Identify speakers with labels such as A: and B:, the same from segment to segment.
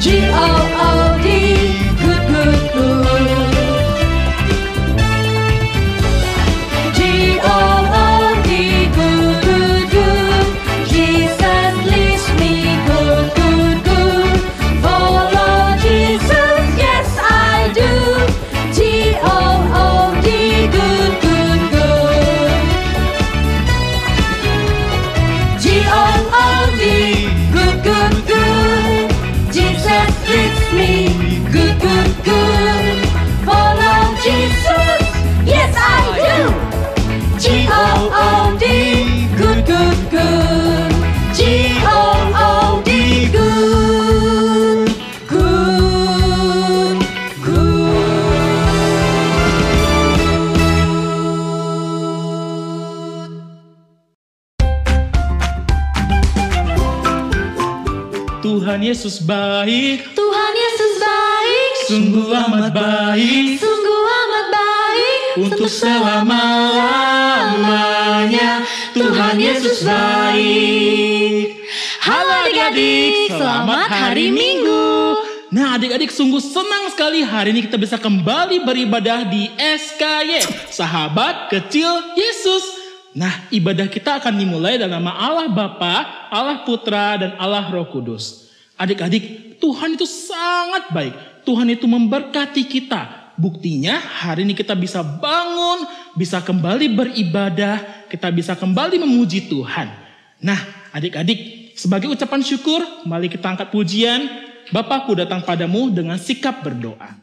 A: G-O-O-D, good, good, good. G-O-O-D, good, good, good. Jesus leads me good, good, good. Follow Jesus, yes I do. G-O-O-D, good, good, good. G-O-O-D, good, good, good. Jesus leads me good, good, good. Follow Jesus, yes I do. G-O-O-D, good, good, good. G-O-O-D, good, good, good.
B: Tuhan Yesus baik,
A: Tuhan Yesus baik,
B: sungguh amat baik,
A: sungguh amat baik
B: untuk selama-lamanya. Tuhan Yesus baik. Halo adik-adik, selamat hari Minggu. Nah adik-adik, sungguh senang sekali hari ini kita bisa kembali beribadah di SKY, Sahabat Kecil Yesus. Nah, ibadah kita akan dimulai dalam nama Allah Bapa, Allah Putra, dan Allah Roh Kudus. Adik-adik, Tuhan itu sangat baik. Tuhan itu memberkati kita. Buktinya hari ini kita bisa bangun, bisa kembali beribadah, kita bisa kembali memuji Tuhan. Nah, adik-adik, sebagai ucapan syukur, mari kita angkat pujian. Bapakku datang padamu dengan sikap berdoa.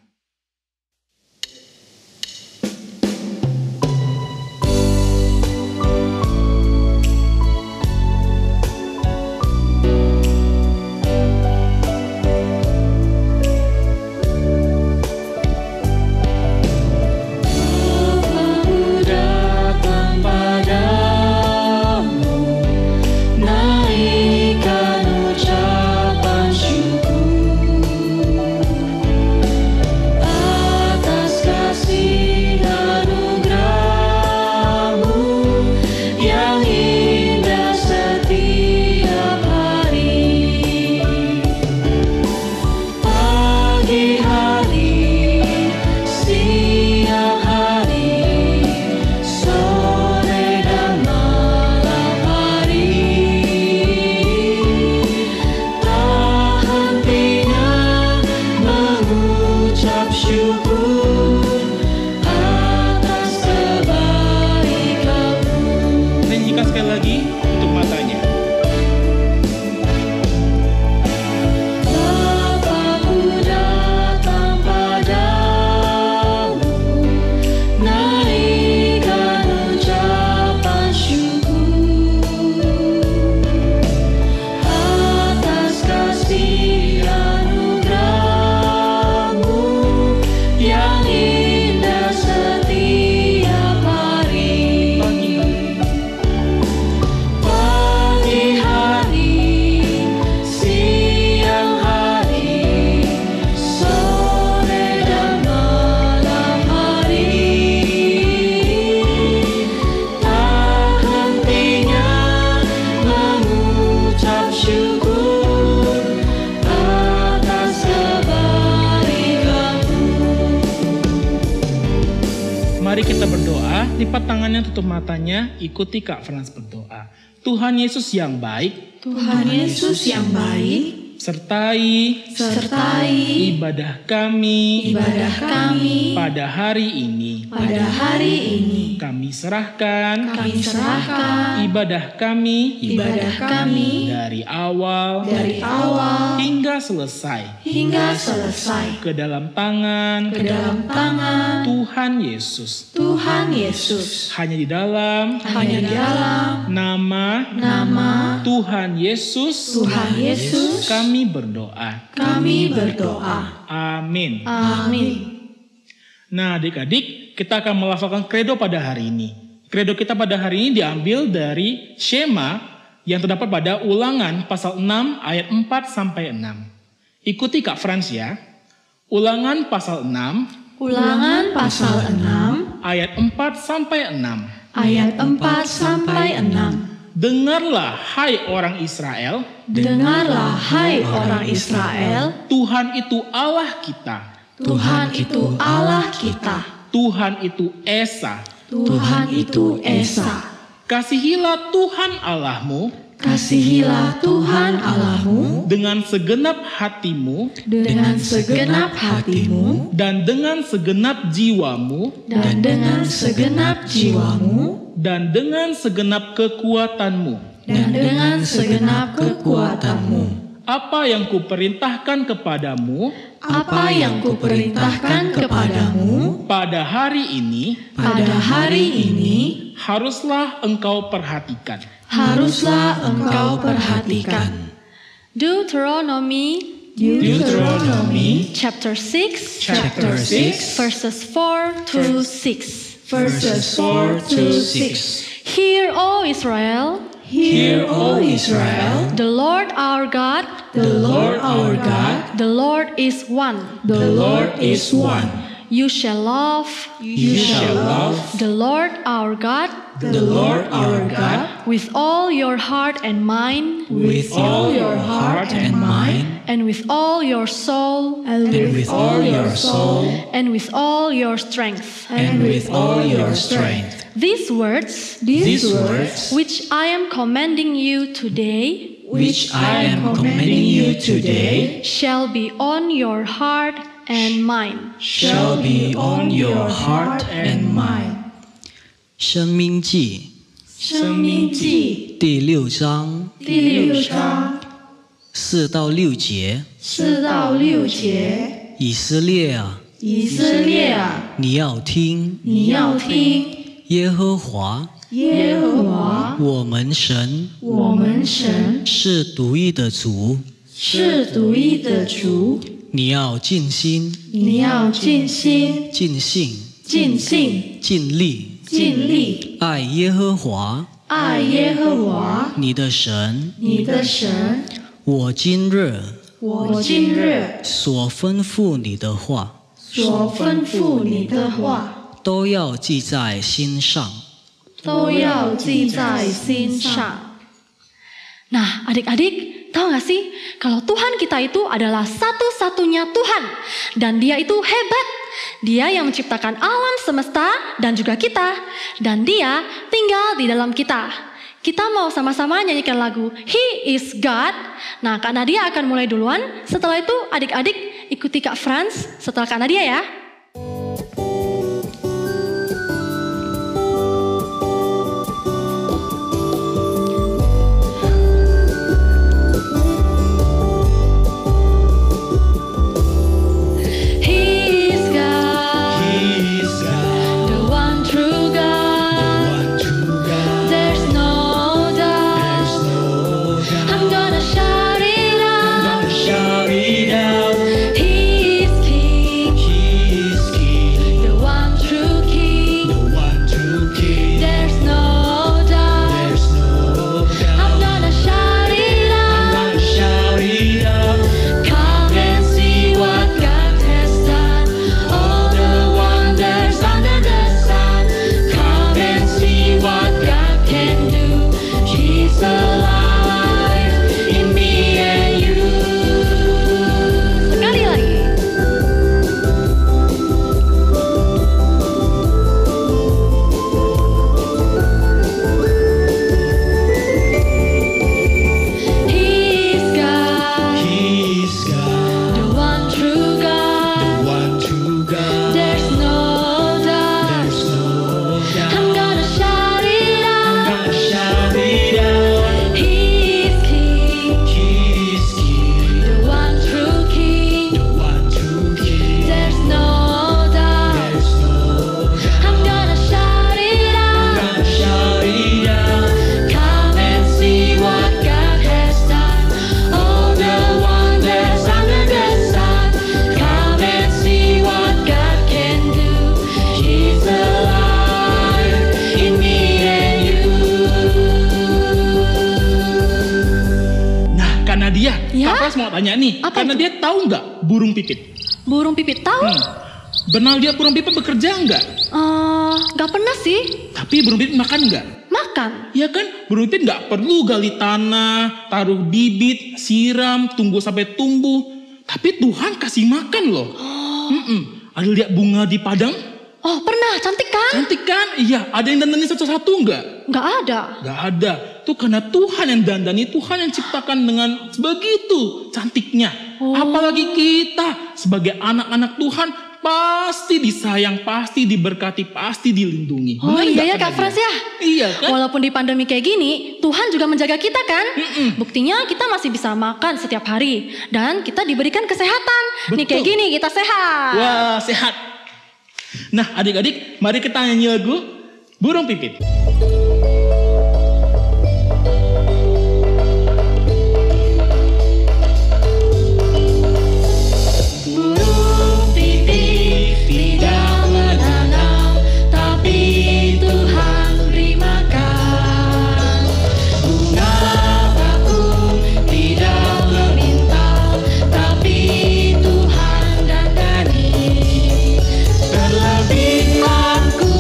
B: Mari kita berdoa, lipat tangannya, tutup matanya, ikuti Kak Frans berdoa. Tuhan Yesus yang baik,
A: Tuhan Yesus yang baik,
B: sertai ibadah kami pada hari ini. Kami serahkan ibadah kami dari awal hingga selesai ke dalam tangan Tuhan Yesus. Hanya di dalam nama Tuhan Yesus kami berdoa. Amin. Nah adik-adik, kita akan melafalkan kredo pada hari ini. Kredo kita pada hari ini diambil dari Shema yang terdapat pada Ulangan pasal 6 ayat 4 sampai 6. Ikuti Kak Frans ya. Ulangan pasal 6 ayat 4 sampai 6. Dengarlah hai orang Israel,
A: Dengarlah hai orang Israel,
B: Tuhan itu Allah kita.
A: Tuhan itu Allah kita.
B: Tuhan itu Esa.
A: Tuhan itu Esa.
B: Kasihilah Tuhan Allahmu
A: Kasihilah Tuhan Allahmu
B: dengan segenap hatimu
A: dengan segenap hatimu
B: dan dengan segenap jiwamu
A: dan dengan segenap jiwamu
B: dan dengan segenap kekuatanmu.
A: dan dengan segenap kekuatanmu.
B: Apa yang kuperintahkan kepadamu
A: Apa yang kuperintahkan kepadamu
B: pada hari ini
A: pada hari ini
B: haruslah engkau perhatikan.
A: haruslah engkau perhatikan. Deuteronomy chapter 6 verses 4 to 6.
C: Verses 4 to 6.
A: Hear, O Israel,
C: Hear, O Israel,
A: the Lord our God,
C: the Lord our God,
A: the Lord is one.
C: the Lord is one.
A: You shall love
C: You shall love
A: the Lord our God
C: the Lord our God
A: with all your heart and mind,
C: with all your heart and mind,
A: and with all your soul,
C: and with all your soul,
A: and with all your strength.
C: and with all your strength.
A: These words,
C: These words,
A: which I am commanding you today,
C: which I am commanding you today,
A: shall be on your heart and mind.
C: shall be on your heart and mind.
D: 生命记
A: 生命记
D: 第6章
A: 第6章
D: 4到6节，
A: 4到6节，
D: 以色列啊，
A: 以色列啊，
D: 你要听，
A: 你要听
D: 耶和华
A: 耶和华
D: 我们神
A: 我们神
D: 是独一的主，
A: 是独一的主，
D: 你要尽心、
A: 你要尽心、
D: 尽性、
A: 尽性、
D: 尽力
A: 尽力
D: 爱耶和华
A: 爱耶和华
D: 你的神。
A: 你的神。
D: 我今日
A: 我今日
D: 所吩咐你的话，
A: 所吩咐你的话，
D: 都要记在心上。
A: 都要记在心上。Nah, adik-adik, tahu gak sih kalau Tuhan kita itu adalah satu-satunya Tuhan dan Dia itu hebat. Dia yang menciptakan alam semesta dan juga kita, dan Dia tinggal di dalam kita. Kita mau sama-sama nyanyikan lagu He is God. Nah, Kak Nadia akan mulai duluan. Setelah itu adik-adik ikuti Kak Franz setelah Kak Nadia ya.
B: Kak Pras mau tanya nih,
A: Apa
B: karena
A: itu?
B: dia tahu nggak burung pipit?
A: Burung pipit tahu?
B: Benar dia burung pipit bekerja nggak?
A: Nggak pernah sih.
B: Tapi burung pipit makan nggak?
A: Makan.
B: Ya kan, burung pipit nggak perlu gali tanah, taruh bibit, siram, tunggu sampai tumbuh. Tapi Tuhan kasih makan loh. Ada lihat bunga di padang?
A: Oh pernah, cantik kan?
B: Cantik kan? Iya, ada yang dandani satu-satu nggak?
A: Nggak ada.
B: Nggak ada. Itu karena Tuhan yang dandani, Tuhan yang ciptakan dengan begitu cantiknya. Apalagi kita sebagai anak-anak Tuhan pasti disayang, pasti diberkati, pasti dilindungi.
A: Oh
B: Benar
A: iya
B: nggak,
A: ya Kak Frans ya.
B: Iya kan?
A: Walaupun di pandemi kayak gini, Tuhan juga menjaga kita kan. Buktinya kita masih bisa makan setiap hari. Dan kita diberikan kesehatan. Nih kayak
B: Betul.
A: gini kita sehat.
B: Wah, sehat. Nah, adik-adik, mari kita nyanyi lagu Burung Pipit.
A: Burung pipit tidak menanam, tapi Tuhan beri makan. Bunga bakung tidak meminta, tapi Tuhan dandani. Terlebih aku,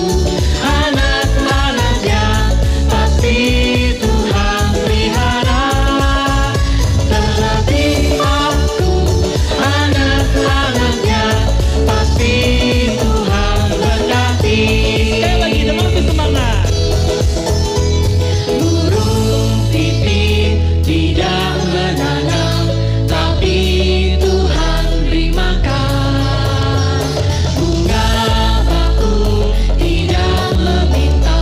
A: anak-anaknya, pasti Tuhan pelihara. Terlebih aku, anak-anaknya, pasti Tuhan berkati.
B: Sekali lagi dengan lebih semangat.
A: Burung pipit tidak menanam, tapi Tuhan beri makan. Bunga bakung tidak meminta,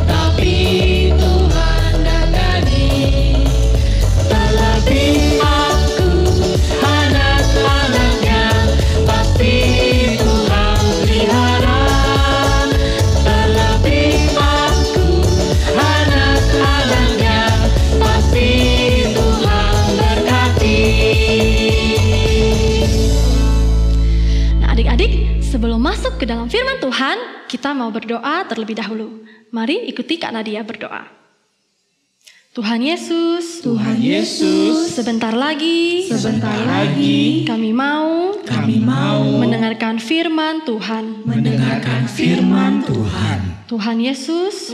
A: tapi Tuhan dandani. Terlebih aku, anak-anaknya, pasti Tuhan pelihara. Terlebih aku, anak-anaknya, pasti Tuhan berkati. Nah adik-adik, sebelum masuk ke dalam firman Tuhan, kita mau berdoa terlebih dahulu. Mari ikuti Kak Nadia berdoa. Tuhan Yesus,
C: Tuhan Yesus,
A: sebentar lagi kami mau mendengarkan firman Tuhan. Tuhan Yesus,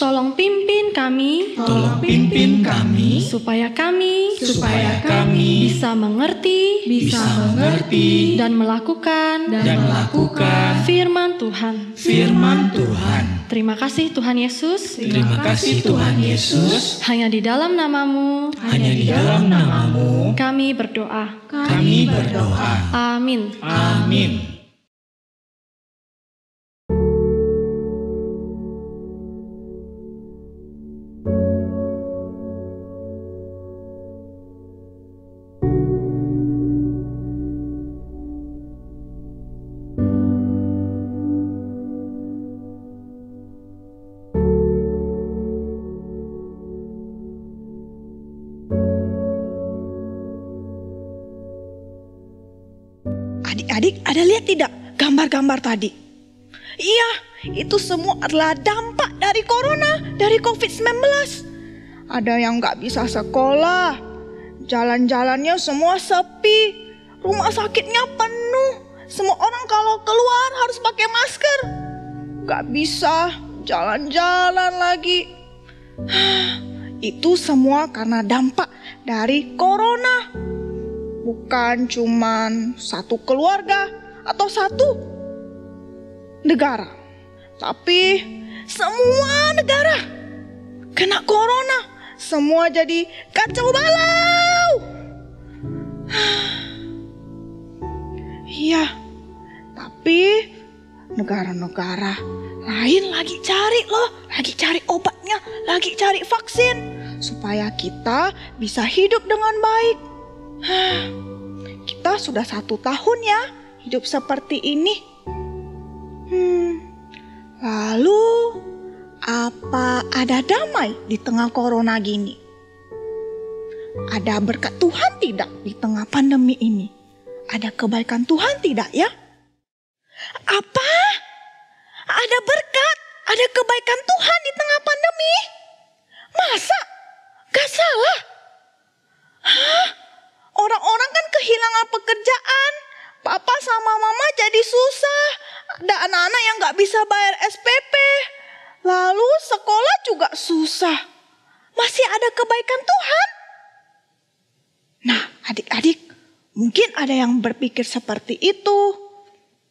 A: tolong pimpin kami supaya kami bisa mengerti dan melakukan firman Tuhan. Terima kasih Tuhan Yesus. Hanya di dalam namamu kami berdoa. Amin.
E: Adik-adik, ada lihat tidak gambar-gambar tadi? Iya, itu semua adalah dampak dari corona, dari COVID-19. Ada yang gak bisa sekolah, jalan-jalannya semua sepi, rumah sakitnya penuh. Semua orang kalau keluar harus pakai masker. Gak bisa jalan-jalan lagi. Itu semua karena dampak dari corona. Bukan cuman satu keluarga atau satu negara, tapi semua negara kena corona, semua jadi kacau balau. Iya, tapi negara-negara lain lagi cari obatnya, lagi cari vaksin supaya kita bisa hidup dengan baik. Kita sudah 1 tahun ya hidup seperti ini. Lalu apa ada damai di tengah corona gini? Ada berkat Tuhan tidak di tengah pandemi ini? Ada kebaikan Tuhan tidak ya? Apa? Ada berkat, ada kebaikan Tuhan di tengah pandemi? Masa? Gak salah? Hah? Orang-orang kan kehilangan pekerjaan. Papa sama mama jadi susah. Ada anak-anak yang gak bisa bayar SPP. Lalu sekolah juga susah. Masih ada kebaikan Tuhan. Nah, adik-adik, mungkin ada yang berpikir seperti itu.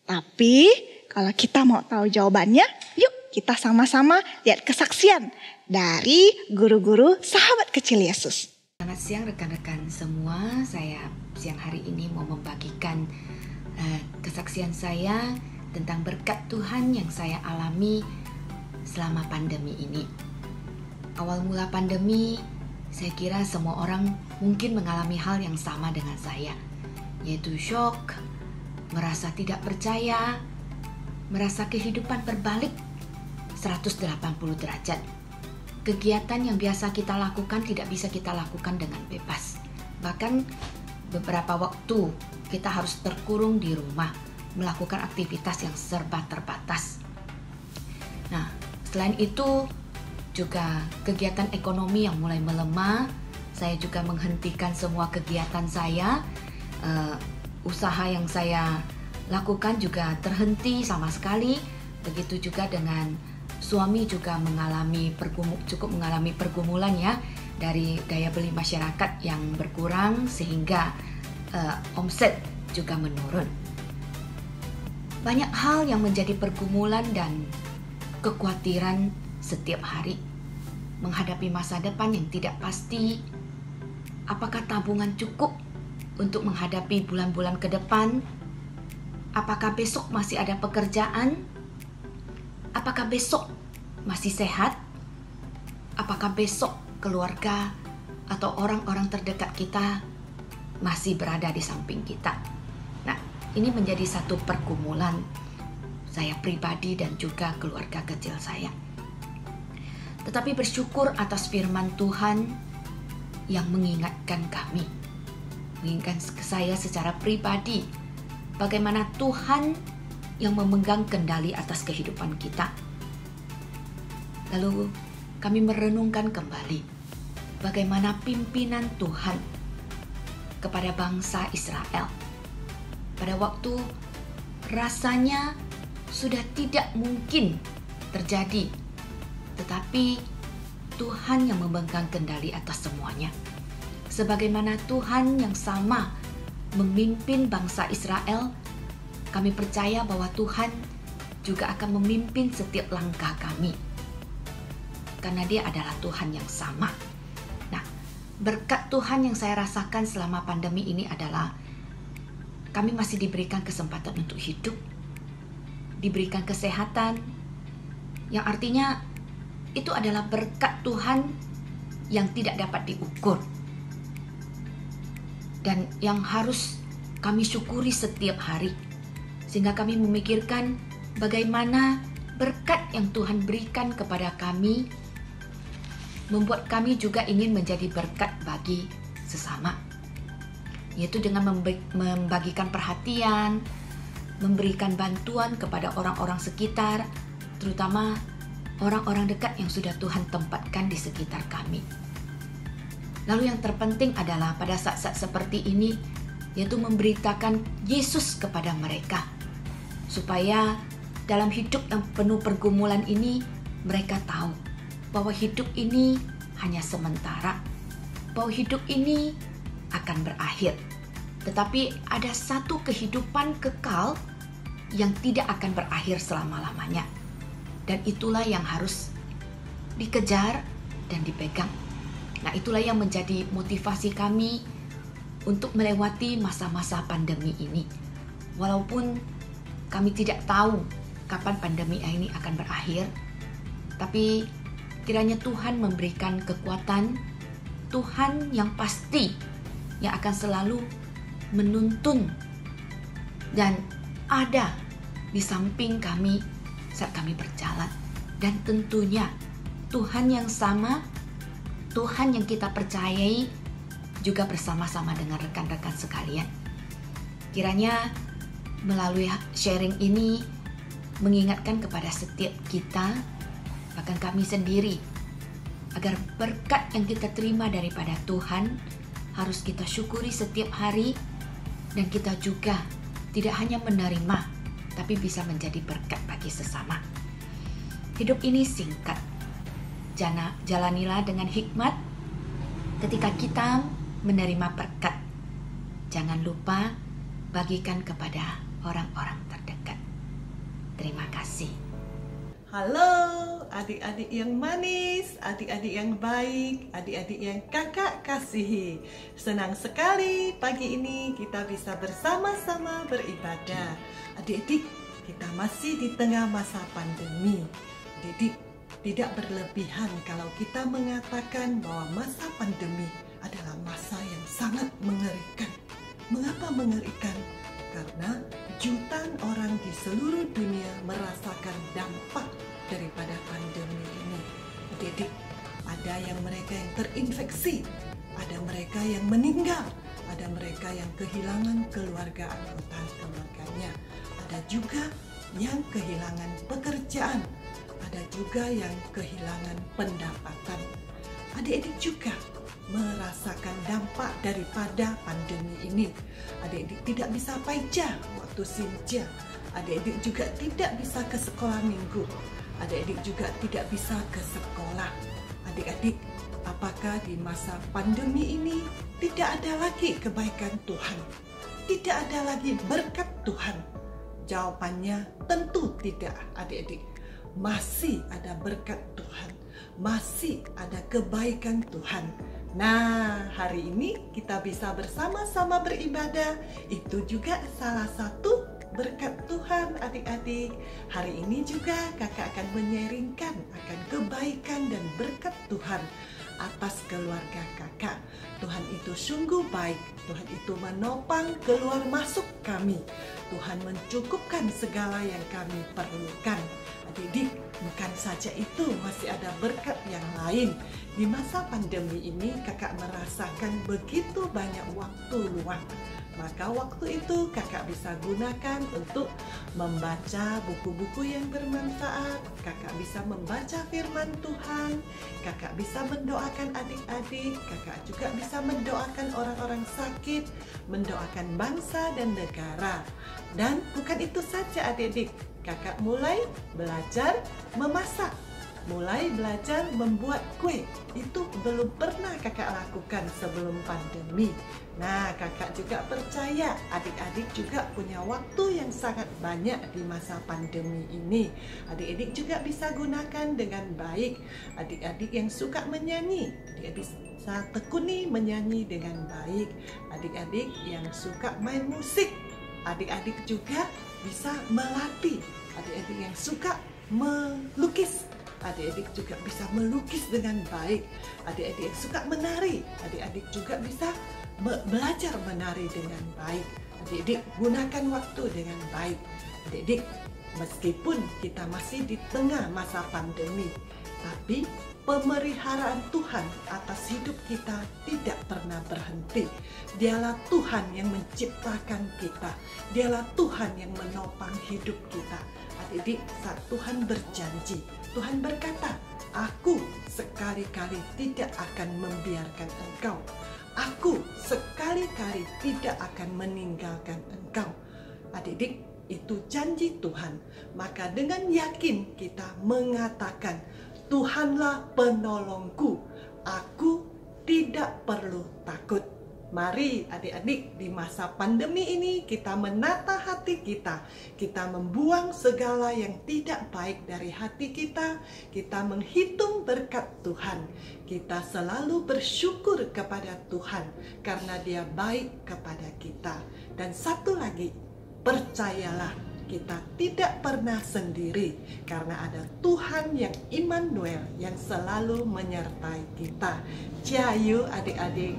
E: Tapi kalau kita mau tahu jawabannya, yuk kita sama-sama lihat kesaksian dari guru-guru sahabat kecil Yesus.
F: Selamat siang rekan-rekan semua. Saya siang hari ini mau membagikan kesaksian saya tentang berkat Tuhan yang saya alami selama pandemi ini. Awal mula pandemi, saya kira semua orang mungkin mengalami hal yang sama dengan saya, yaitu shock, merasa tidak percaya, merasa kehidupan berbalik 180 derajat. Kegiatan yang biasa kita lakukan tidak bisa kita lakukan dengan bebas. Bahkan beberapa waktu kita harus terkurung di rumah, melakukan aktivitas yang serba terbatas. Nah, selain itu juga kegiatan ekonomi yang mulai melemah. Saya juga menghentikan semua kegiatan saya. Usaha yang saya lakukan juga terhenti sama sekali. Begitu juga dengan suami juga cukup mengalami pergumulan ya, dari daya beli masyarakat yang berkurang sehingga omset juga menurun. Banyak hal yang menjadi pergumulan dan kekhawatiran setiap hari. Menghadapi masa depan yang tidak pasti, apakah tabungan cukup untuk menghadapi bulan-bulan ke depan? Apakah besok masih ada pekerjaan? Apakah besok masih sehat? Apakah besok keluarga atau orang-orang terdekat kita masih berada di samping kita? Nah, ini menjadi satu pergumulan saya pribadi dan juga keluarga kecil saya. Tetapi bersyukur atas firman Tuhan yang mengingatkan kami, mengingatkan saya secara pribadi, bagaimana Tuhan yang memegang kendali atas kehidupan kita. Lalu kami merenungkan kembali bagaimana pimpinan Tuhan kepada bangsa Israel pada waktu rasanya sudah tidak mungkin terjadi, tetapi Tuhan yang memegang kendali atas semuanya. Sebagaimana Tuhan yang sama memimpin bangsa Israel, kami percaya bahwa Tuhan juga akan memimpin setiap langkah kami, karena Dia adalah Tuhan yang sama. Nah, berkat Tuhan yang saya rasakan selama pandemi ini adalah kami masih diberikan kesempatan untuk hidup, diberikan kesehatan, yang artinya itu adalah berkat Tuhan yang tidak dapat diukur dan yang harus kami syukuri setiap hari, sehingga kami memikirkan bagaimana berkat yang Tuhan berikan kepada kami membuat kami juga ingin menjadi berkat bagi sesama, yaitu dengan membagikan perhatian, memberikan bantuan kepada orang-orang sekitar, terutama orang-orang dekat yang sudah Tuhan tempatkan di sekitar kami. Lalu yang terpenting adalah pada saat-saat seperti ini, yaitu memberitakan Yesus kepada mereka, supaya dalam hidup yang penuh pergumulan ini, mereka tahu bahwa hidup ini hanya sementara, bahwa hidup ini akan berakhir. Tetapi ada satu kehidupan kekal yang tidak akan berakhir selama-lamanya. Dan itulah yang harus dikejar dan dipegang. Nah, itulah yang menjadi motivasi kami untuk melewati masa-masa pandemi ini. Walaupun kami tidak tahu kapan pandemi ini akan berakhir, tapi kiranya Tuhan memberikan kekuatan, Tuhan yang pasti yang akan selalu menuntun dan ada di samping kami saat kami berjalan. Dan tentunya Tuhan yang sama, Tuhan yang kita percayai juga bersama-sama dengan rekan-rekan sekalian. Kiranya melalui sharing ini mengingatkan kepada setiap kita, bahkan kami sendiri, agar berkat yang kita terima daripada Tuhan harus kita syukuri setiap hari, dan kita juga tidak hanya menerima, tapi bisa menjadi berkat bagi sesama. Hidup ini singkat. Jalanilah dengan hikmat ketika kita menerima berkat. Jangan lupa bagikan kepada orang-orang terdekat. Terima kasih.
G: Halo adik-adik yang manis, adik-adik yang baik, adik-adik yang kakak kasihi. Senang sekali pagi ini kita bisa bersama-sama beribadah. Adik-adik, kita masih di tengah masa pandemi. Adik-adik, tidak berlebihan kalau kita mengatakan bahwa masa pandemi adalah masa yang sangat mengerikan. Mengapa mengerikan? Karena jutaan orang di seluruh dunia merasakan dampak daripada pandemi ini. Adik-adik, ada yang mereka yang terinfeksi, ada mereka yang meninggal, ada mereka yang kehilangan keluarga anggota keluarganya, ada juga yang kehilangan pekerjaan, ada juga yang kehilangan pendapatan. Adik-adik juga merasakan dampak daripada pandemi ini. Adik-adik tidak bisa paijah waktu sinja. Adik-adik juga tidak bisa ke sekolah minggu. Adik-adik juga tidak bisa ke sekolah. Adik-adik, apakah di masa pandemi ini tidak ada lagi kebaikan Tuhan? Tidak ada lagi berkat Tuhan? Jawabannya tentu tidak, adik-adik. Masih ada berkat Tuhan, masih ada kebaikan Tuhan. Nah, hari ini kita bisa bersama-sama beribadah. Itu juga salah satu berkat Tuhan, adik-adik. Hari ini juga kakak akan menyaringkan akan kebaikan dan berkat Tuhan atas keluarga kakak. Tuhan itu sungguh baik. Tuhan itu menopang keluar masuk kami. Tuhan mencukupkan segala yang kami perlukan. Adik-adik, bukan saja itu, masih ada berkat yang lain. Di masa pandemi ini kakak merasakan begitu banyak waktu luang. Maka waktu itu kakak bisa gunakan untuk membaca buku-buku yang bermanfaat. Kakak bisa membaca firman Tuhan. Kakak bisa mendoakan adik-adik. Kakak juga bisa mendoakan orang-orang sakit, mendoakan bangsa dan negara. Dan bukan itu saja adik-adik. Kakak mulai belajar memasak. Mulai belajar membuat kue. Itu belum pernah kakak lakukan sebelum pandemi. Nah, kakak juga percaya adik-adik juga punya waktu yang sangat banyak di masa pandemi ini. Adik-adik juga bisa gunakan dengan baik. Adik-adik yang suka menyanyi, adik-adik bisa tekuni menyanyi dengan baik. Adik-adik yang suka main musik, adik-adik juga bisa melatih. Adik-adik yang suka melukis, adik-adik juga bisa melukis dengan baik. Adik-adik yang suka menari, adik-adik juga bisa belajar menari dengan baik. Adik-adik gunakan waktu dengan baik. Adik-adik, meskipun kita masih di tengah masa pandemi, tapi pemeliharaan Tuhan atas hidup kita tidak pernah berhenti. Dialah Tuhan yang menciptakan kita. Dialah Tuhan yang menopang hidup kita. Adik-adik, saat Tuhan berjanji, Tuhan berkata, "Aku sekali-kali tidak akan membiarkan engkau. Aku sekali-kali tidak akan meninggalkan engkau." Adik-adik, itu janji Tuhan. Maka dengan yakin kita mengatakan, "Tuhanlah penolongku, aku tidak perlu takut." Mari adik-adik, di masa pandemi ini kita menata hati kita. Kita membuang segala yang tidak baik dari hati kita. Kita menghitung berkat Tuhan. Kita selalu bersyukur kepada Tuhan karena Dia baik kepada kita. Dan satu lagi, percayalah, kita tidak pernah sendiri karena ada Tuhan yang Immanuel yang selalu menyertai kita. Ciao adik-adik.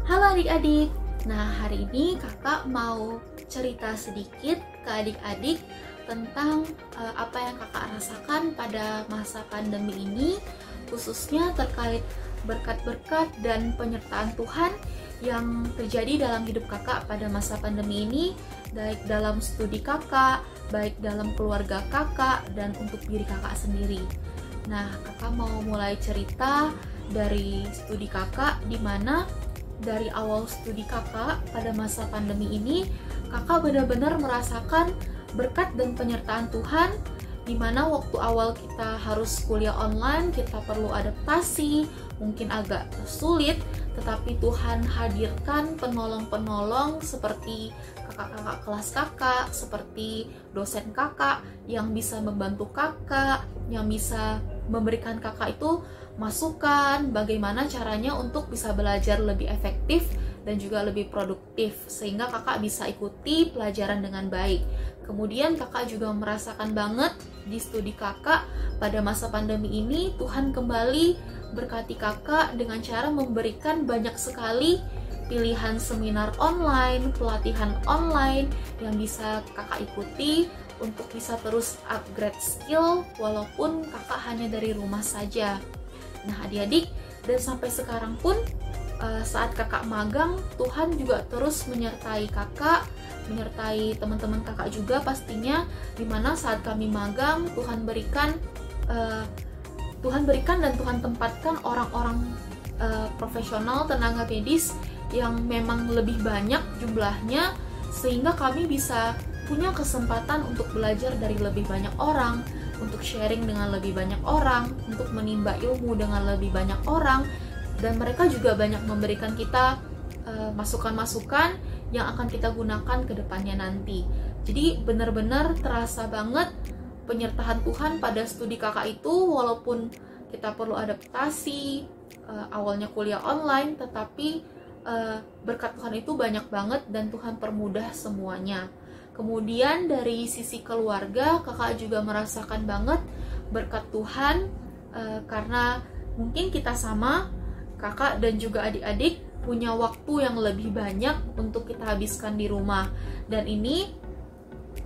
H: Halo adik-adik, nah hari ini kakak mau cerita sedikit ke adik-adik tentang apa yang kakak rasakan pada masa pandemi ini, khususnya terkait berkat-berkat dan penyertaan Tuhan yang terjadi dalam hidup kakak pada masa pandemi ini, baik dalam studi kakak, baik dalam keluarga kakak, dan untuk diri kakak sendiri. Nah, kakak mau mulai cerita dari studi kakak, di mana dari awal studi kakak pada masa pandemi ini, kakak benar-benar merasakan berkat dan penyertaan Tuhan dimana waktu awal kita harus kuliah online, kita perlu adaptasi, mungkin agak sulit, tetapi Tuhan hadirkan penolong-penolong seperti kakak-kakak kelas kakak, seperti dosen kakak yang bisa membantu kakak, yang bisa memberikan kakak itu masukan bagaimana caranya untuk bisa belajar lebih efektif dan juga lebih produktif, sehingga kakak bisa ikuti pelajaran dengan baik. Kemudian kakak juga merasakan banget di studi kakak pada masa pandemi ini, Tuhan kembali berkati kakak dengan cara memberikan banyak sekali pilihan seminar online, pelatihan online yang bisa kakak ikuti untuk bisa terus upgrade skill walaupun kakak hanya dari rumah saja. Nah adik-adik, dan sampai sekarang pun saat kakak magang, Tuhan juga terus menyertai kakak, menyertai teman-teman kakak juga pastinya, dimana saat kami magang Tuhan berikan dan Tuhan tempatkan orang-orang profesional tenaga medis yang memang lebih banyak jumlahnya, sehingga kami bisa punya kesempatan untuk belajar dari lebih banyak orang, untuk sharing dengan lebih banyak orang, untuk menimba ilmu dengan lebih banyak orang, dan mereka juga banyak memberikan kita masukan-masukan yang akan kita gunakan ke depannya nanti. Jadi benar-benar terasa banget penyertaan Tuhan pada studi kakak itu, walaupun kita perlu adaptasi, awalnya kuliah online, tetapi berkat Tuhan itu banyak banget dan Tuhan permudah semuanya. Kemudian dari sisi keluarga, kakak juga merasakan banget berkat Tuhan, karena mungkin kita sama, kakak dan juga adik-adik punya waktu yang lebih banyak untuk kita habiskan di rumah, dan ini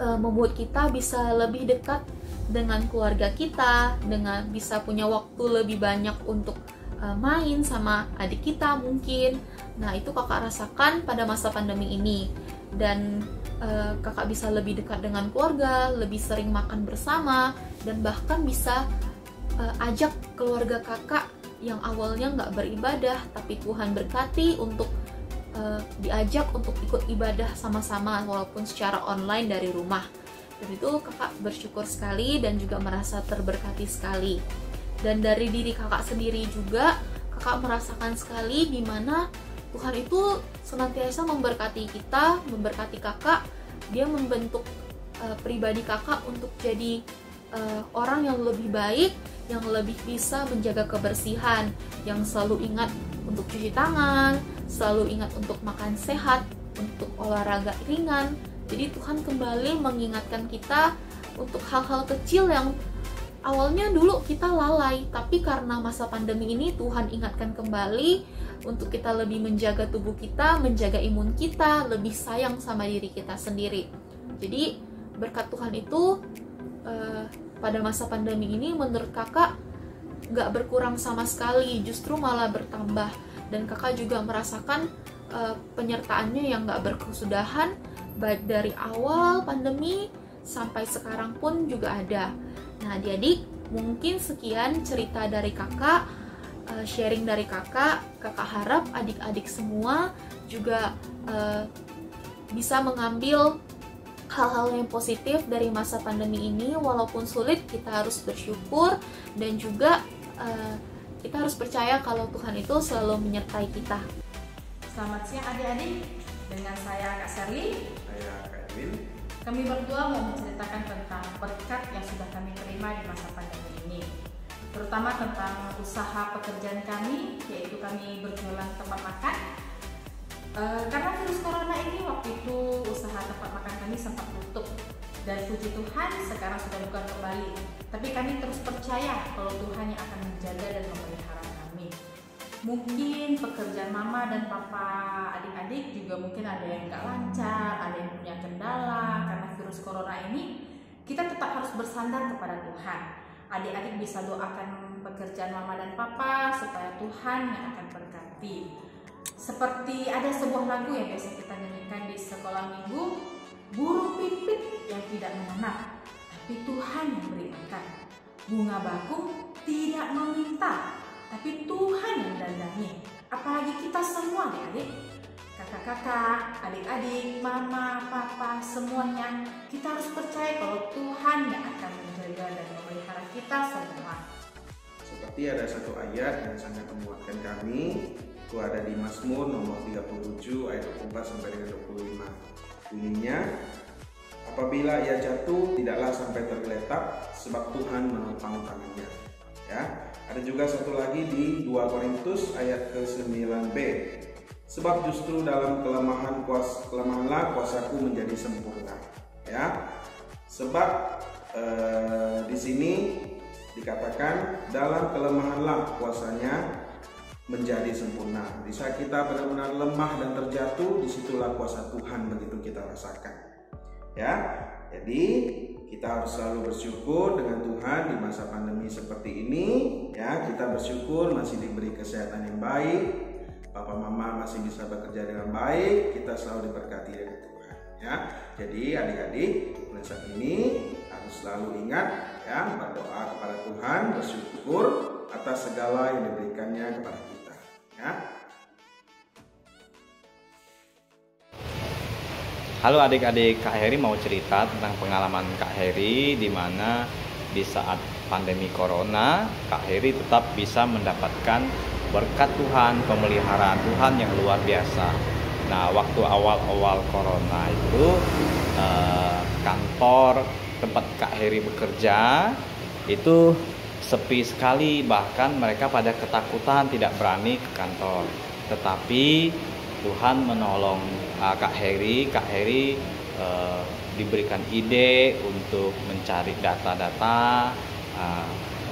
H: membuat kita bisa lebih dekat dengan keluarga kita, dengan bisa punya waktu lebih banyak untuk main sama adik kita mungkin. Nah itu kakak rasakan pada masa pandemi ini, dan kakak bisa lebih dekat dengan keluarga, lebih sering makan bersama, dan bahkan bisa ajak keluarga kakak yang awalnya nggak beribadah, tapi Tuhan berkati untuk diajak untuk ikut ibadah sama-sama walaupun secara online dari rumah. Dan itu kakak bersyukur sekali dan juga merasa terberkati sekali. Dan dari diri kakak sendiri juga, kakak merasakan sekali di mana Tuhan itu senantiasa memberkati kita, memberkati kakak. Dia membentuk pribadi kakak untuk jadi orang yang lebih baik, yang lebih bisa menjaga kebersihan, yang selalu ingat untuk cuci tangan, selalu ingat untuk makan sehat, untuk olahraga ringan. Jadi Tuhan kembali mengingatkan kita untuk hal-hal kecil yang awalnya dulu kita lalai, tapi karena masa pandemi ini Tuhan ingatkan kembali untuk kita lebih menjaga tubuh kita, menjaga imun kita, lebih sayang sama diri kita sendiri. Jadi berkat Tuhan itu pada masa pandemi ini menurut kakak nggak berkurang sama sekali, justru malah bertambah. Dan kakak juga merasakan penyertaannya yang nggak berkesudahan, baik dari awal pandemi sampai sekarang pun juga ada. Nah adik-adik, mungkin sekian cerita dari kakak, sharing dari kakak. Kakak harap adik-adik semua juga bisa mengambil hal-hal yang positif dari masa pandemi ini. Walaupun sulit, kita harus bersyukur, dan juga kita harus percaya kalau Tuhan itu selalu menyertai kita.
I: Selamat siang adik-adik, dengan saya Kak Sherly.
J: Saya Kak Edwin.
I: Kami berdua mau menceritakan tentang berkat yang sudah kami terima di masa pandemi ini, terutama tentang usaha pekerjaan kami, yaitu kami berjualan tempat makan. Karena virus corona ini, waktu itu usaha tempat makan kami sempat tutup, dan puji Tuhan sekarang sudah buka kembali. Tapi kami terus percaya kalau Tuhan yang akan menjaga dan memelihara kami. Mungkin pekerjaan mama dan papa adik-adik juga mungkin ada yang gak lancar, ada yang punya kendala karena virus corona ini. Kita tetap harus bersandar kepada Tuhan. Adik-adik bisa doakan pekerjaan mama dan papa supaya Tuhan yang akan berkati. Seperti ada sebuah lagu yang biasa kita nyanyikan di sekolah minggu, burung pipit yang tidak memenang, tapi Tuhan yang beri makan. Bunga bakung tidak meminta, tapi Tuhan yang dandani. Apalagi kita semua adik-adik, kakak-kakak, adik-adik, mama, papa, semuanya, kita harus percaya kalau Tuhan yang akan menjaga menjaga dan memelihara kita semua.
J: Seperti ada satu ayat yang sangat menguatkan kami, itu ada di Mazmur nomor 37 ayat 24 sampai dengan 25. Bunyinya, apabila ia jatuh tidaklah sampai tergeletak sebab Tuhan menopang tangannya. Ya, ada juga satu lagi di 2 Korintus ayat ke-9b. Sebab justru dalam kelemahanlah kuasaku menjadi sempurna. Ya. Sebab di sini dikatakan dalam kelemahanlah kuasanya menjadi sempurna. Di saat kita benar-benar lemah dan terjatuh, disitulah kuasa Tuhan begitu kita rasakan. Ya, jadi kita harus selalu bersyukur dengan Tuhan di masa pandemi seperti ini. Ya, kita bersyukur masih diberi kesehatan yang baik, Papa Mama masih bisa bekerja dengan baik, kita selalu diberkati oleh Tuhan. Ya, jadi adik-adik mulai saat ini harus selalu ingat ya berdoa kepada Tuhan, bersyukur atas segala yang diberikannya kepada kita. Ya.
K: Halo adik-adik, Kak Heri mau cerita tentang pengalaman Kak Heri di mana di saat pandemi Corona, Kak Heri tetap bisa mendapatkan berkat Tuhan, pemeliharaan Tuhan yang luar biasa. Nah, waktu awal-awal Corona itu kantor tempat Kak Heri bekerja itu sepi sekali, bahkan mereka pada ketakutan tidak berani ke kantor. Tetapi Tuhan menolong Kak Heri. Kak Heri diberikan ide untuk mencari data-data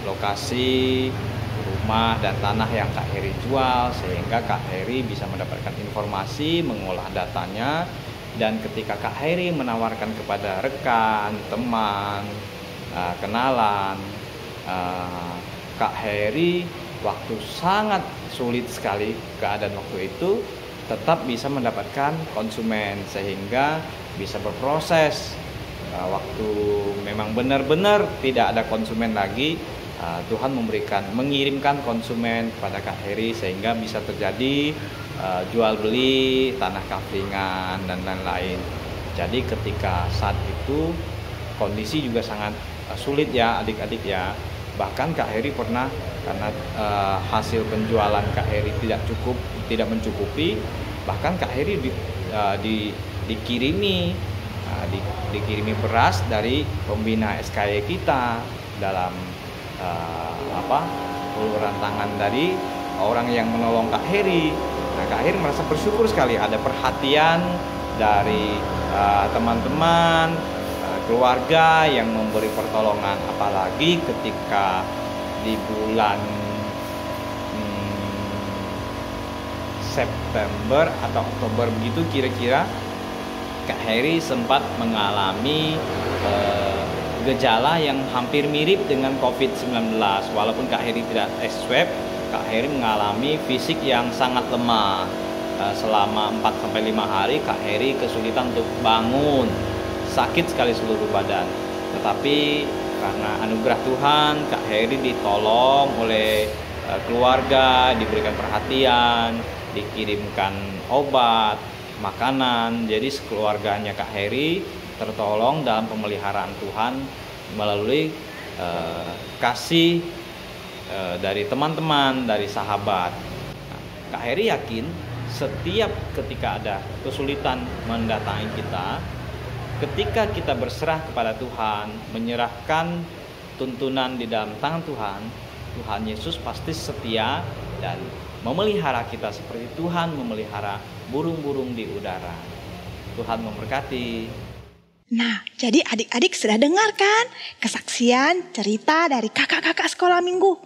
K: lokasi rumah dan tanah yang Kak Heri jual, sehingga Kak Heri bisa mendapatkan informasi, mengolah datanya, dan ketika Kak Heri menawarkan kepada rekan, teman, kenalan, Kak Heri waktu sangat sulit sekali keadaan waktu itu tetap bisa mendapatkan konsumen sehingga bisa berproses. Waktu memang benar-benar tidak ada konsumen lagi, Tuhan mengirimkan konsumen kepada Kak Heri sehingga bisa terjadi jual beli tanah kaflingan dan lain-lain. Jadi ketika saat itu kondisi juga sangat sulit ya adik-adik ya. Bahkan Kak Heri pernah karena hasil penjualan Kak Heri tidak mencukupi, bahkan Kak Heri dikirimi beras dari pembina SKY kita dalam uluran tangan dari orang yang menolong Kak Heri. Nah, Kak Heri merasa bersyukur sekali ada perhatian dari teman-teman, keluarga yang memberi pertolongan, apalagi ketika di bulan September atau Oktober begitu kira-kira, Kak Heri sempat mengalami gejala yang hampir mirip dengan COVID-19. Walaupun Kak Heri tidak swab, Kak Heri mengalami fisik yang sangat lemah. Selama 4-5 hari Kak Heri kesulitan untuk bangun, sakit sekali seluruh badan. Tetapi karena anugerah Tuhan, Kak Heri ditolong oleh keluarga, diberikan perhatian, dikirimkan obat, makanan. Jadi sekeluarganya Kak Heri tertolong dalam pemeliharaan Tuhan melalui kasih dari teman-teman, dari sahabat. Nah, Kak Heri yakin setiap ketika ada kesulitan mendatangi kita, ketika kita berserah kepada Tuhan, menyerahkan tuntunan di dalam tangan Tuhan, Tuhan Yesus pasti setia dan memelihara kita seperti Tuhan memelihara burung-burung di udara. Tuhan memberkati.
E: Nah, jadi adik-adik sudah dengar kan kesaksian cerita dari kakak-kakak sekolah minggu?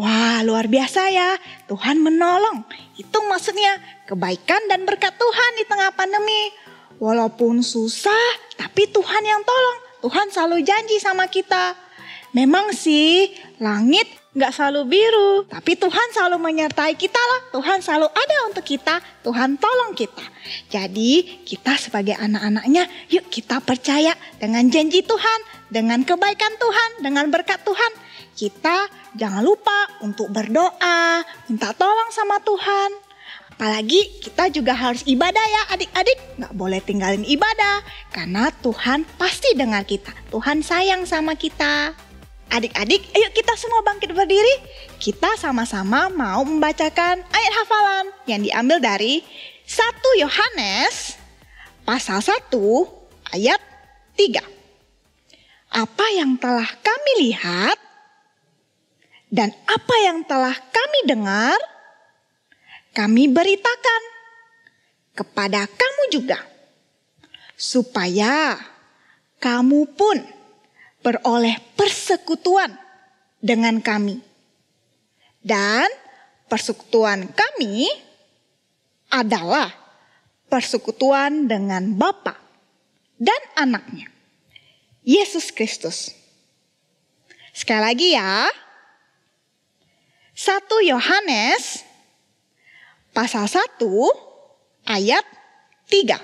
E: Wah, luar biasa ya. Tuhan menolong. Itu maksudnya kebaikan dan berkat Tuhan di tengah pandemi. Walaupun susah, tapi Tuhan yang tolong. Tuhan selalu janji sama kita. Memang sih, langit gak selalu biru. Tapi Tuhan selalu menyertai kita lah. Tuhan selalu ada untuk kita. Tuhan tolong kita. Jadi, kita sebagai anak-anaknya, yuk kita percaya dengan janji Tuhan. Dengan kebaikan Tuhan, dengan berkat Tuhan. Kita jangan lupa untuk berdoa, minta tolong sama Tuhan. Apalagi kita juga harus ibadah ya adik-adik. Gak boleh tinggalin ibadah. Karena Tuhan pasti dengar kita. Tuhan sayang sama kita. Adik-adik, ayo kita semua bangkit berdiri. Kita sama-sama mau membacakan ayat hafalan yang diambil dari 1 Yohanes pasal 1 ayat 3. Apa yang telah kami lihat dan apa yang telah kami dengar, kami beritakan kepada kamu juga, supaya kamu pun beroleh persekutuan dengan kami. Dan persekutuan kami adalah persekutuan dengan Bapa dan Anaknya, Yesus Kristus. Sekali lagi ya, 1 Yohanes pasal 1 ayat 3.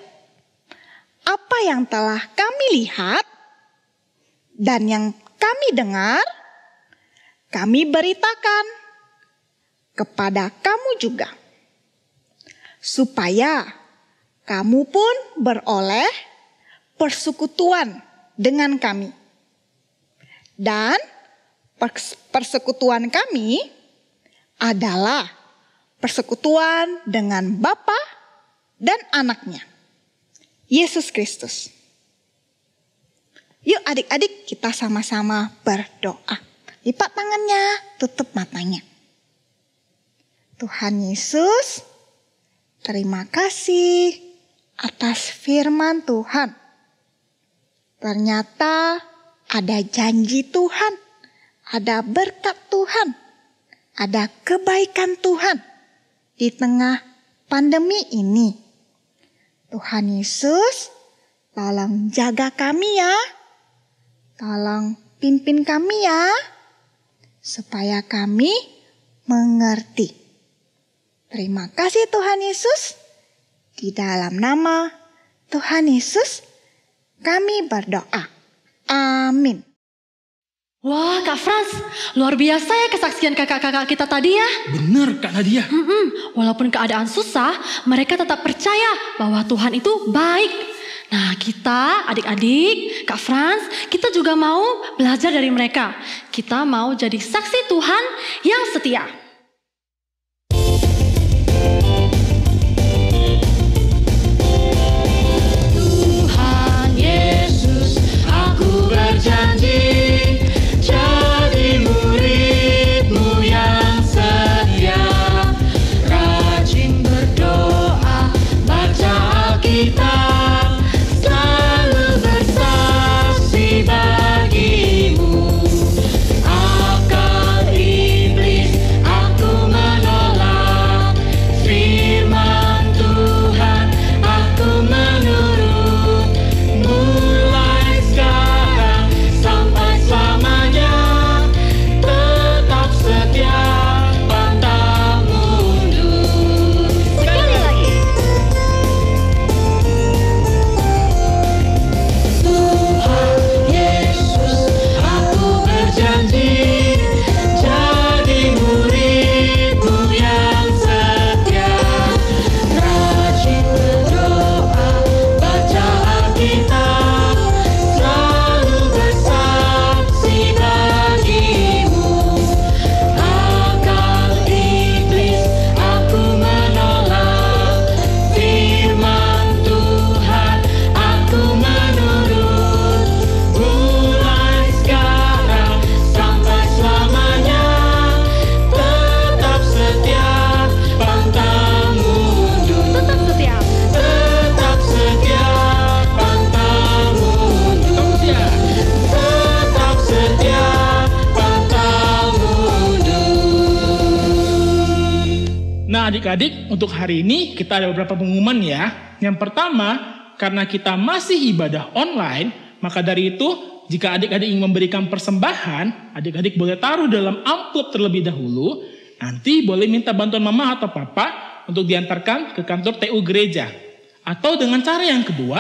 E: Apa yang telah kami lihat dan yang kami dengar, kami beritakan kepada kamu juga, supaya kamu pun beroleh persekutuan dengan kami. Dan persekutuan kami adalah persekutuan dengan Bapa dan Anaknya, Yesus Kristus. Yuk adik-adik, kita sama-sama berdoa. Lipat tangannya, tutup matanya. Tuhan Yesus, terima kasih atas firman Tuhan. Ternyata ada janji Tuhan, ada berkat Tuhan, ada kebaikan Tuhan di tengah pandemi ini. Tuhan Yesus, tolong jaga kami ya. Tolong pimpin kami ya, supaya kami mengerti. Terima kasih Tuhan Yesus. Di dalam nama Tuhan Yesus, kami berdoa. Amin.
A: Wah, Kak Frans, luar biasa ya kesaksian kakak-kakak kita tadi ya.
B: Bener Kak Nadia.
A: Walaupun keadaan susah, mereka tetap percaya bahwa Tuhan itu baik. Nah, kita adik-adik, Kak Frans, kita juga mau belajar dari mereka. Kita mau jadi saksi Tuhan yang setia.
C: Tuhan Yesus, aku berjanji jadi murid-Mu yang setia, rajin berdoa, baca Alkitab, selalu bersaksi bagi-Mu. Akal iblis aku menolak, firman Tuhan aku menurut, mulai sekarang sampai selamanya, tetap setia, pantang mundur.
E: Sekali lagi.
C: Tuhan Yesus, aku berjanji jadi murid-Mu yang setia, rajin berdoa, baca Alkitab, selalu bersaksi bagi-Mu. Akal iblis aku menolak, firman Tuhan aku menurut, mulai sekarang sampai selamanya, tetap setia, pantang mundur.
A: Tetap setia.
C: Tetap setia, pantang mundur. Tetap setia, pantang mundur.
B: Nah adik-adik, untuk hari ini kita ada beberapa pengumuman ya. Yang pertama, karena kita masih ibadah online, maka dari itu jika adik-adik ingin memberikan persembahan, adik-adik boleh taruh dalam amplop terlebih dahulu. Nanti boleh minta bantuan mama atau papa untuk diantarkan ke kantor TU gereja. Atau dengan cara yang kedua,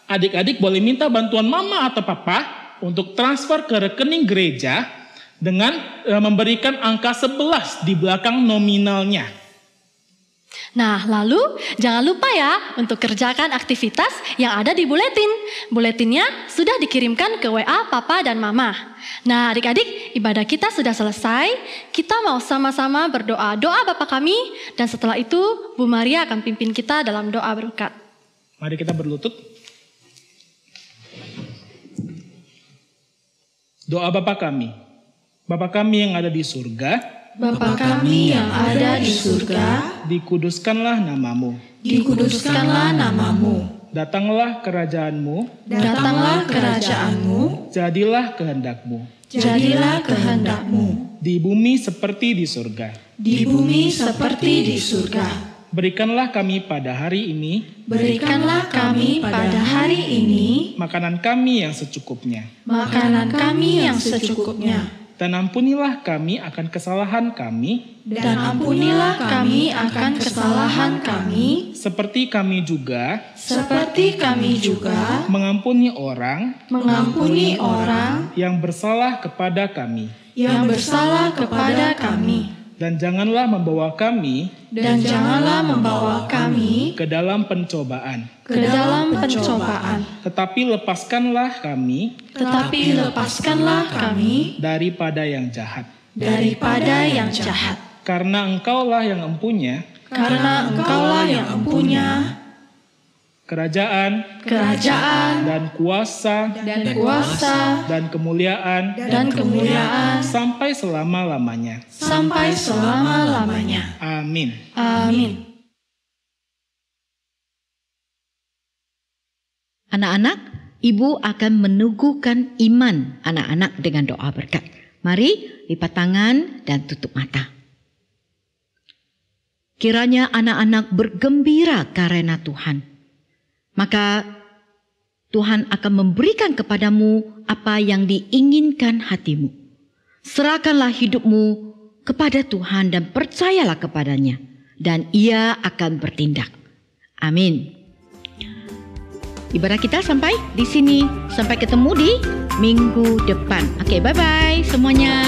B: adik-adik boleh minta bantuan mama atau papa untuk transfer ke rekening gereja dengan memberikan angka 11 di belakang nominalnya.
A: Nah, lalu jangan lupa ya untuk kerjakan aktivitas yang ada di buletin. Buletinnya sudah dikirimkan ke WA Papa dan Mama. Nah, adik-adik, ibadah kita sudah selesai. Kita mau sama-sama berdoa doa Bapa kami, dan setelah itu Bu Maria akan pimpin kita dalam doa berkat.
B: Mari kita berlutut. Doa Bapa kami. Bapa kami yang ada di surga,
H: Bapa kami yang ada di surga,
B: dikuduskanlah namamu.
H: dikuduskanlah namamu.
B: Datanglah kerajaanmu,
H: Datanglah kerajaanmu,
B: jadilah kehendakmu.
H: jadilah kehendakmu,
B: Di bumi seperti di surga.
H: di bumi seperti di surga.
B: Berikanlah kami pada hari ini
H: Berikanlah kami pada hari ini
B: makanan kami yang secukupnya.
H: makanan kami yang secukupnya.
B: Dan ampunilah kami akan kesalahan kami,
H: Dan ampunilah kami akan kesalahan kami,
B: seperti kami juga
H: seperti kami juga
B: mengampuni orang
H: mengampuni orang
B: yang bersalah kepada kami.
H: yang bersalah kepada kami.
B: Dan janganlah membawa kami
H: Dan janganlah membawa kami
B: ke dalam pencobaan,
H: ke dalam pencobaan,
B: tetapi lepaskanlah kami
H: tetapi lepaskanlah kami
B: daripada yang jahat.
H: daripada yang jahat.
B: Karena Engkaulah yang empunya
H: Karena Engkaulah yang empunya
B: kerajaan dan kuasa dan kemuliaan sampai selama-lamanya.
H: sampai selama-lamanya.
B: Amin.
H: Amin.
L: Anak-anak, Ibu akan meneguhkan iman anak-anak dengan doa berkat. Mari lipat tangan dan tutup mata. Kiranya anak-anak bergembira karena Tuhan. Maka Tuhan akan memberikan kepadamu apa yang diinginkan hatimu. Serahkanlah hidupmu kepada Tuhan dan percayalah kepadanya, dan Ia akan bertindak. Amin. Ibadah kita sampai di sini. Sampai ketemu di minggu depan. Oke, bye-bye semuanya.